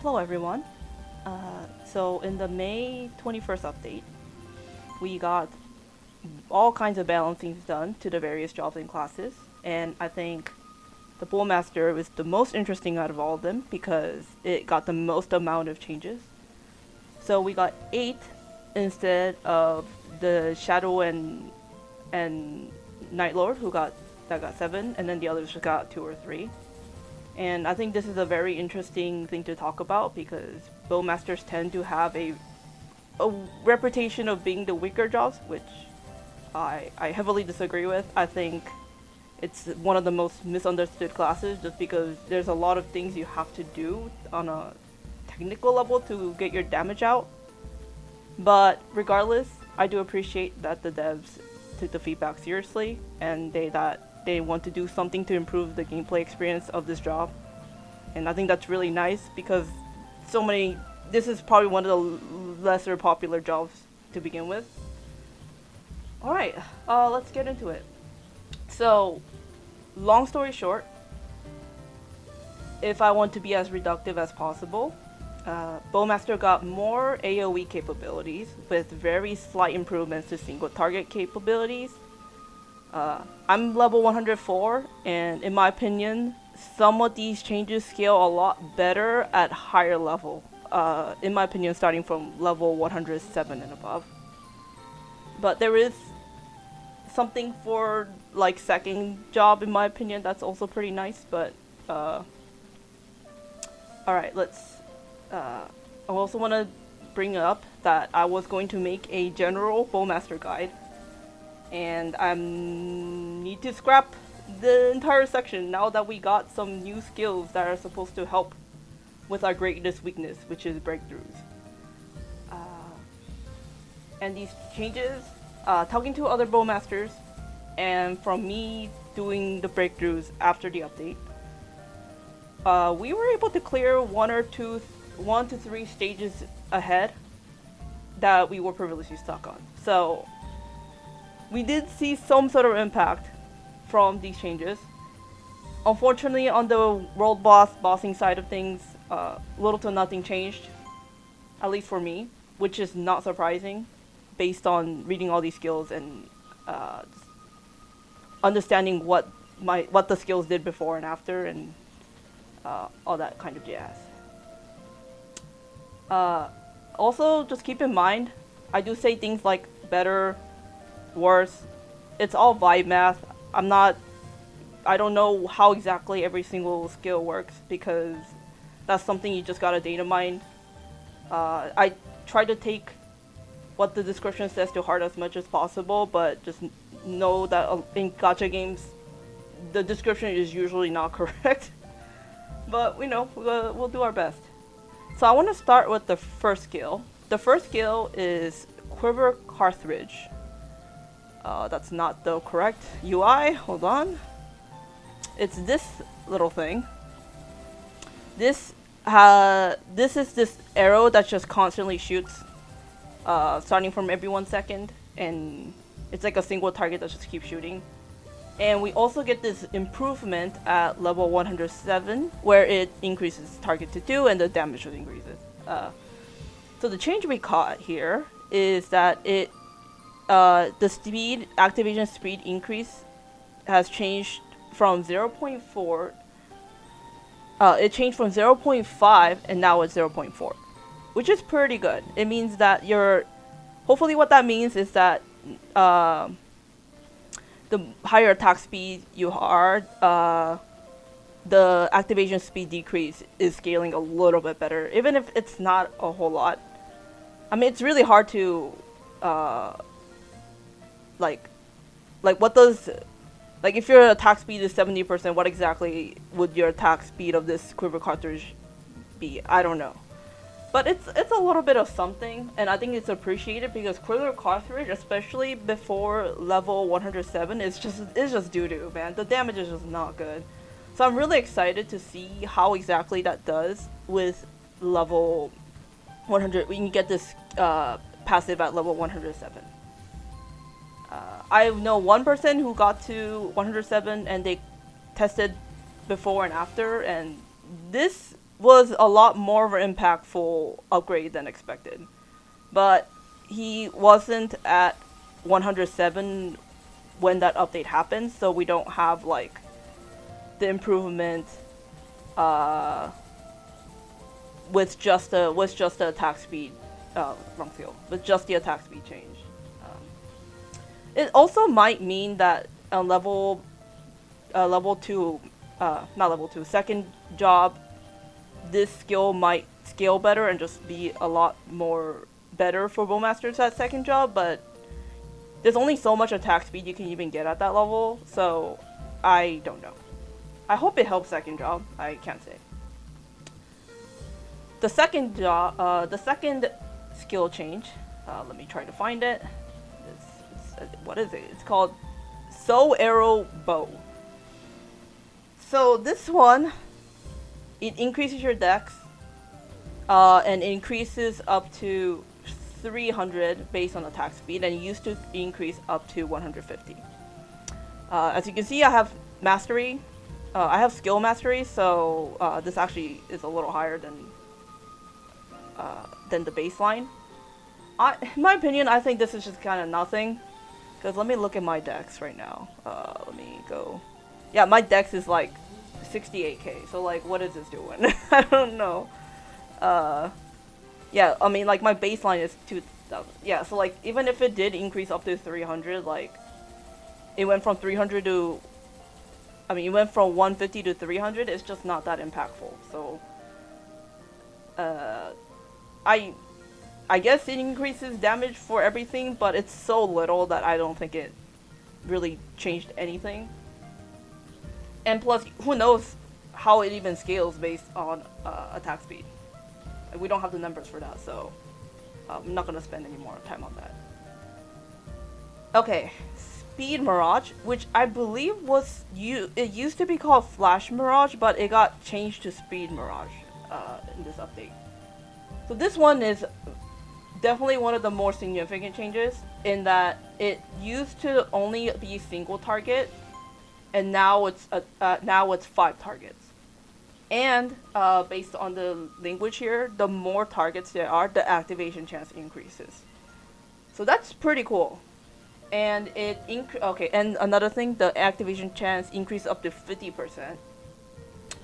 Hello everyone. So in the May 21st update, we got all kinds of balancings done to the various jobs and classes, and I think the Bowmaster was the most interesting out of all of them because it got the most amount of changes. So we got 8 instead of the Shadow and Night Lord who got 7, and then the others just got 2 or 3. And I think this is a very interesting thing to talk about because Bowmasters tend to have a reputation of being the weaker jobs, which I heavily disagree with. I think it's one of the most misunderstood classes just because there's a lot of things you have to do on a technical level to get your damage out. But regardless, I do appreciate that the devs took the feedback seriously and they want to do something to improve the gameplay experience of this job. And I think that's really nice because this is probably one of the lesser popular jobs to begin with. Alright, let's get into it. So, long story short, if I want to be as reductive as possible, Bowmaster got more AoE capabilities with very slight improvements to single target capabilities. I'm level 104, and in my opinion, some of these changes scale a lot better at higher level. In my opinion, starting from level 107 and above. But there is something for like second job in my opinion that's also pretty nice. But alright, let's. I also want to bring up that I was going to make a general Bowmaster guide, and I need to scrap the entire section now that we got some new skills that are supposed to help with our greatest weakness, which is breakthroughs. And these changes, talking to other Bowmasters, and from me doing the breakthroughs after the update, we were able to clear one to three stages ahead that we were previously stuck on. So we did see some sort of impact from these changes. Unfortunately, on the world bossing side of things, little to nothing changed, at least for me, which is not surprising based on reading all these skills and understanding what the skills did before and after, and all that kind of jazz. Also, just keep in mind, I do say things like better, worse. It's all vibe math. I don't know how exactly every single skill works because that's something you just gotta data mine. I try to take what the description says to heart as much as possible, but just know that in gacha games, the description is usually not correct. But we know, we'll do our best. So I want to start with the first skill. The first skill is Quiver Cartridge. That's not the correct UI. Hold on. It's this little thing. This is this arrow that just constantly shoots, starting from every 1 second, and it's like a single target that just keeps shooting. And we also get this improvement at level 107, where it increases target to 2 and the damage just increases. So the change we caught here is that the activation speed increase has changed from 0.4. It changed from 0.5 and now it's 0.4, which is pretty good. It means that hopefully what that means is that the higher attack speed you are, the activation speed decrease is scaling a little bit better, even if it's not a whole lot. I mean, it's really hard to, if your attack speed is 70%, what exactly would your attack speed of this Quiver Cartridge be? I don't know. But it's a little bit of something, and I think it's appreciated because Quiver Cartridge, especially before level 107, is just doo-doo, man. The damage is just not good. So I'm really excited to see how exactly that does with level 100. We can get this passive at level 107. I know one person who got to 107 and they tested before and after, and this was a lot more of an impactful upgrade than expected. But he wasn't at 107 when that update happened, so we don't have like the improvement uh, with just the attack speed, wrong skill, with just the attack speed change. Um, it also might mean that on level two, not level two, second job, this skill might scale better and just be a lot more better for Bowmasters at second job, but there's only so much attack speed you can even get at that level, so I don't know. I hope it helps second job, I can't say. The second skill change, let me try to find it. What is it? It's called Soul Arrow Bow. So this one, it increases your dex, and increases up to 300 based on attack speed, and it used to increase up to 150. As you can see, I have mastery. I have skill mastery, so this actually is a little higher than the baseline. In my opinion, I think this is just kind of nothing. Because let me look at my dex right now. Let me go. Yeah, my dex is like 68k. So like, what is this doing? I don't know. Yeah, I mean like my baseline is 2000. Yeah, so like even if it did increase up to 300, like it went from 300 to, I mean it went from 150 to 300. It's just not that impactful. So I guess it increases damage for everything, but it's so little that I don't think it really changed anything. And plus, who knows how it even scales based on attack speed. We don't have the numbers for that, so I'm not gonna spend any more time on that. Okay, Speed Mirage, which I believe was it used to be called Flash Mirage, but it got changed to Speed Mirage in this update. So this one is definitely one of the more significant changes in that it used to only be single target, and now it's 5 targets. And based on the language here, the more targets there are, the activation chance increases. So that's pretty cool. And okay, and another thing, the activation chance increased up to 50%.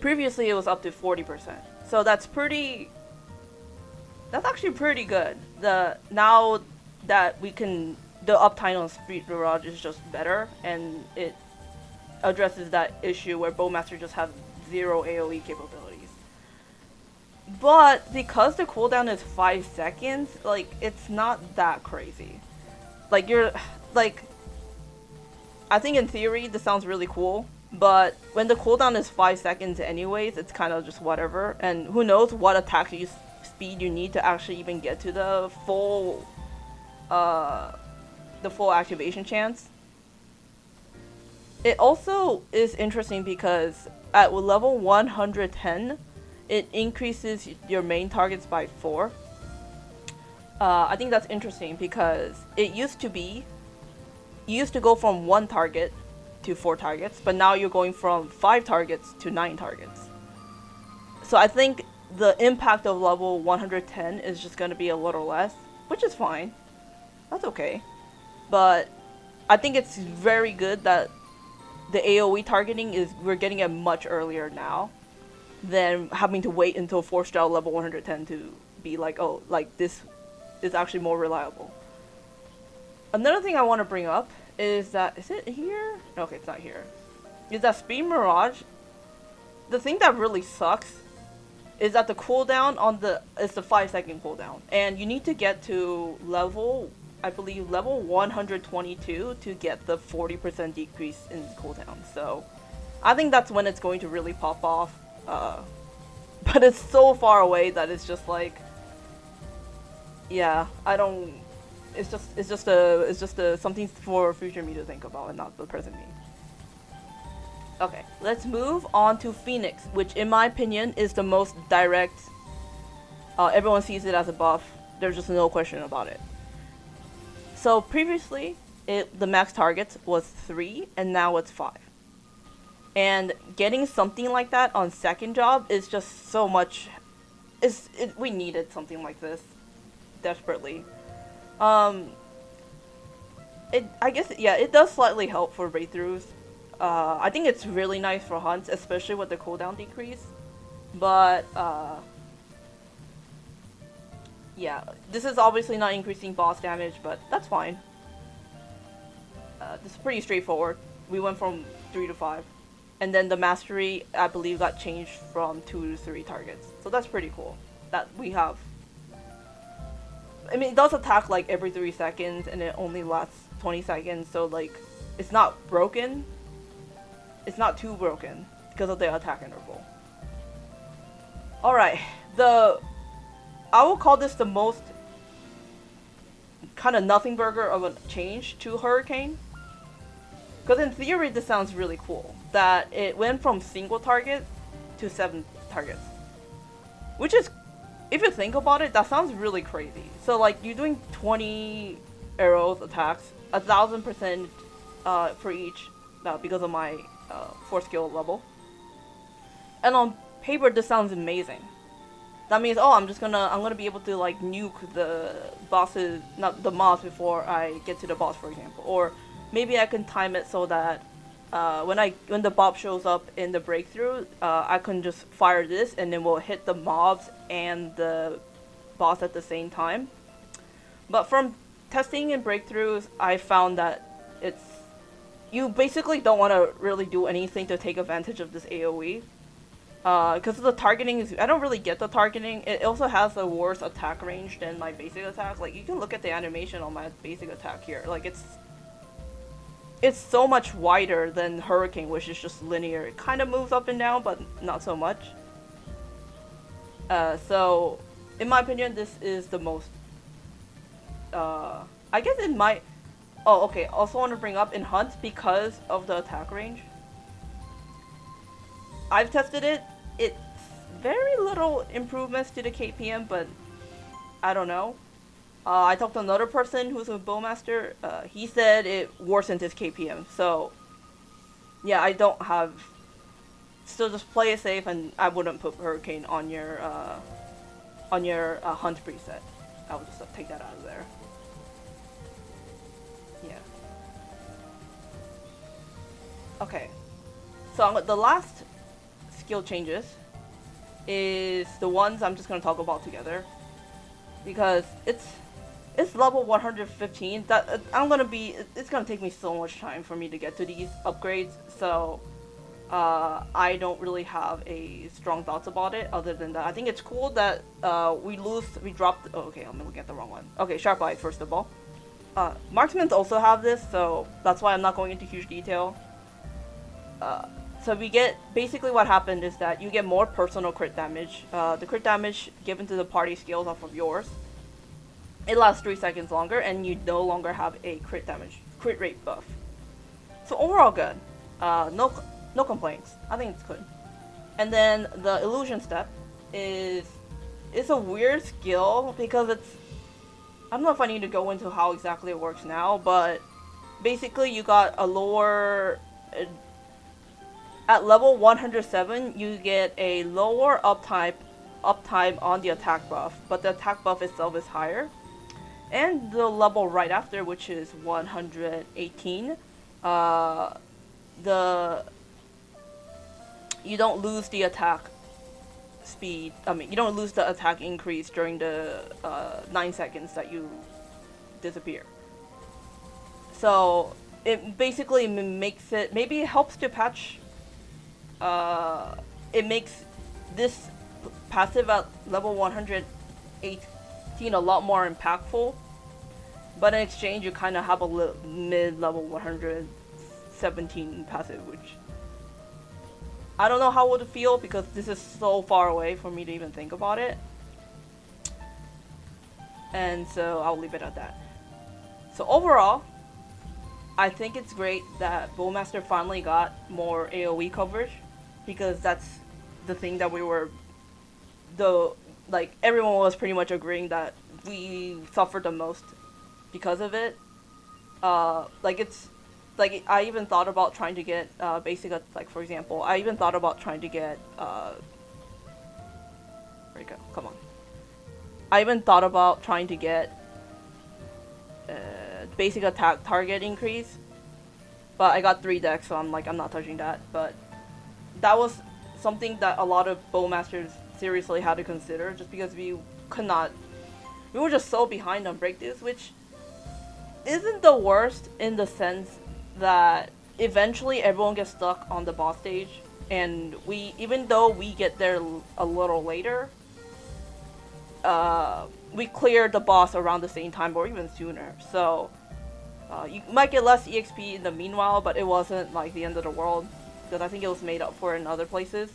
Previously, it was up to 40%. So that's actually pretty good. Now that we can, the uptime on Speed Mirage is just better, and it addresses that issue where Bowmaster just has 0 AoE capabilities. But because the cooldown is 5 seconds, like it's not that crazy. Like I think in theory this sounds really cool, but when the cooldown is 5 seconds anyways, it's kind of just whatever. And who knows what attack speed you need to actually even get to the full activation chance. It also is interesting because at level 110, it increases your main targets by 4. I think that's interesting because it used to be, you used to go from 1 target to 4 targets, but now you're going from 5 targets to 9 targets. So I think the impact of level 110 is just going to be a little less, which is fine. That's okay. But I think it's very good that the AoE targeting we're getting it much earlier now than having to wait until 4-star level 110 to be like, oh, like this is actually more reliable. Another thing I want to bring up is that, is it here? Okay, it's not here. Is that Speed Mirage, the thing that really sucks is that the cooldown on is the 5-second cooldown, and you need to get to level, I believe level 122 to get the 40% decrease in cooldown. So I think that's when it's going to really pop off. But it's so far away that it's just like, yeah, I don't. It's just something for future me to think about and not the present me. Okay, let's move on to Phoenix, which in my opinion is the most direct. Everyone sees it as a buff. There's just no question about it. So previously, the max target was 3, and now it's 5. And getting something like that on second job is just so much. We needed something like this desperately. Um, I guess yeah, it does slightly help for breakthroughs. I think it's really nice for hunts, especially with the cooldown decrease. But yeah, this is obviously not increasing boss damage, but that's fine. This is pretty straightforward. We went from 3 to 5, and then the mastery I believe got changed from 2 to 3 targets. So that's pretty cool. That we have. I mean, it does attack like every 3 seconds, and it only lasts 20 seconds. So like, it's not broken. It's not too broken because of the attack interval. All right, I will call this the most kind of nothing burger of a change to Hurricane. Because in theory, this sounds really cool. That it went from single target to 7 targets. Which is, if you think about it, that sounds really crazy. So like, you're doing 20 arrows attacks, 1,000% for each, because of my 4 skill level. And on paper, this sounds amazing. That means, oh, I'm gonna be able to like nuke the bosses, not the mobs, before I get to the boss, for example. Or maybe I can time it so that when the bob shows up in the breakthrough, I can just fire this and then we'll hit the mobs and the boss at the same time. But from testing and breakthroughs, I found that you basically don't want to really do anything to take advantage of this AoE. Because the targeting I don't really get the targeting. It also has a worse attack range than my basic attack. Like, you can look at the animation on my basic attack here. Like, it's so much wider than Hurricane, which is just linear. It kind of moves up and down, but not so much. So, in my opinion, this is the most, I guess it might, oh, okay, also want to bring up in Hunt, because of the attack range, I've tested it, it's very little improvements to the KPM, but I don't know. I talked to another person who's a Bowmaster. He said it worsened his KPM. So, yeah, I don't have. Still, just play it safe, and I wouldn't put Hurricane on your Hunt preset. I would just take that out of there. Yeah. Okay. So the last skill changes is the ones I'm just gonna talk about together, because it's level 115. That it's gonna take me so much time for me to get to these upgrades. So I don't really have a strong thoughts about it. Other than that, I think it's cool that we dropped. Oh, okay, I'm looking at the wrong one. Okay, Sharp Eye first of all. Marksmen also have this, so that's why I'm not going into huge detail. So we get, basically what happened is that you get more personal crit damage. The crit damage given to the party scales off of yours. It lasts 3 seconds longer, and you no longer have a crit rate buff. So overall good. No complaints. I think it's good. And then the illusion step it's a weird skill because I don't know if I need to go into how exactly it works now, but basically you got a lower. At level 107, you get a lower uptime on the attack buff, but the attack buff itself is higher. And the level right after, which is 118, you don't lose the attack speed. I mean, you don't lose the attack increase during the 9 seconds that you disappear. So it basically makes it, maybe it helps to patch. It makes this passive at level 118 a lot more impactful, but in exchange you kind of have a mid-level 117 passive, which I don't know how it would feel because this is so far away for me to even think about it, and so I'll leave it at that. So overall, I think it's great that Bowmaster finally got more AoE coverage, because that's the thing that everyone was pretty much agreeing that we suffered the most because of it. Like I even thought about trying to get basic, like for example, I even thought about trying to get where'd it go? Come on. I even thought about trying to get basic attack target increase, but I got 3 decks, so I'm like, I'm not touching that. But that was something that a lot of Bowmasters seriously had to consider, just because we could not, we were just so behind on breakthroughs, which isn't the worst in the sense that eventually everyone gets stuck on the boss stage, and we, even though we get there a little later, we clear the boss around the same time or even sooner. So you might get less EXP in the meanwhile, but it wasn't like the end of the world, because I think it was made up for in other places.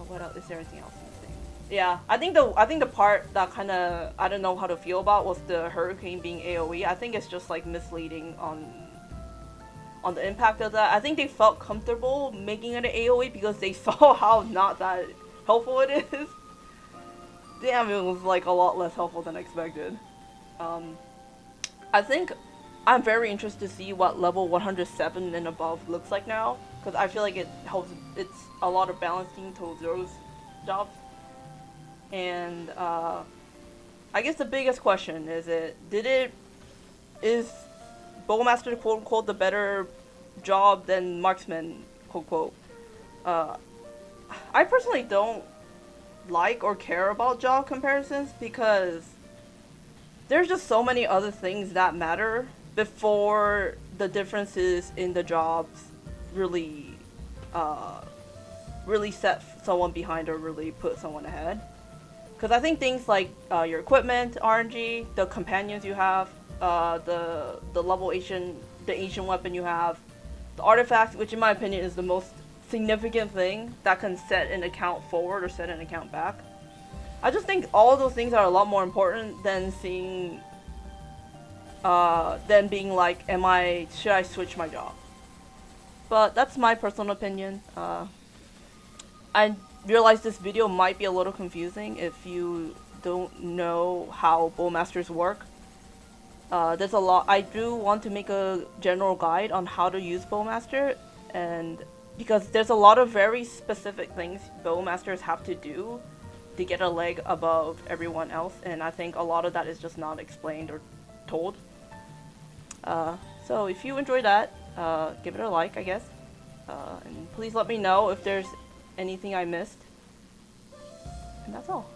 What else? Is there anything else missing? Yeah, I think the part that kind of I don't know how to feel about was the hurricane being AOE. I think it's just like misleading on the impact of that. I think they felt comfortable making it an AOE because they saw how not that helpful it is. Damn, it was like a lot less helpful than expected. I think I'm very interested to see what level 107 and above looks like now, because I feel like it helps. It's a lot of balancing to those jobs, and I guess the biggest question is is Bowmaster quote unquote the better job than marksman quote unquote. Uh, I personally don't like or care about job comparisons because there's just so many other things that matter before the differences in the jobs really really set someone behind or really put someone ahead. Because I think things like your equipment, RNG, the companions you have, the level the ancient weapon you have, the artifact, which in my opinion is the most significant thing that can set an account forward or set an account back. I just think all of those things are a lot more important than seeing, than being like, should I switch my job? But that's my personal opinion. I realize this video might be a little confusing if you don't know how Bowmasters work. There's a lot. I do want to make a general guide on how to use Bowmaster, and because there's a lot of very specific things Bowmasters have to do to get a leg above everyone else, and I think a lot of that is just not explained or told. So if you enjoy that, give it a like, I guess. And please let me know if there's anything I missed. And that's all.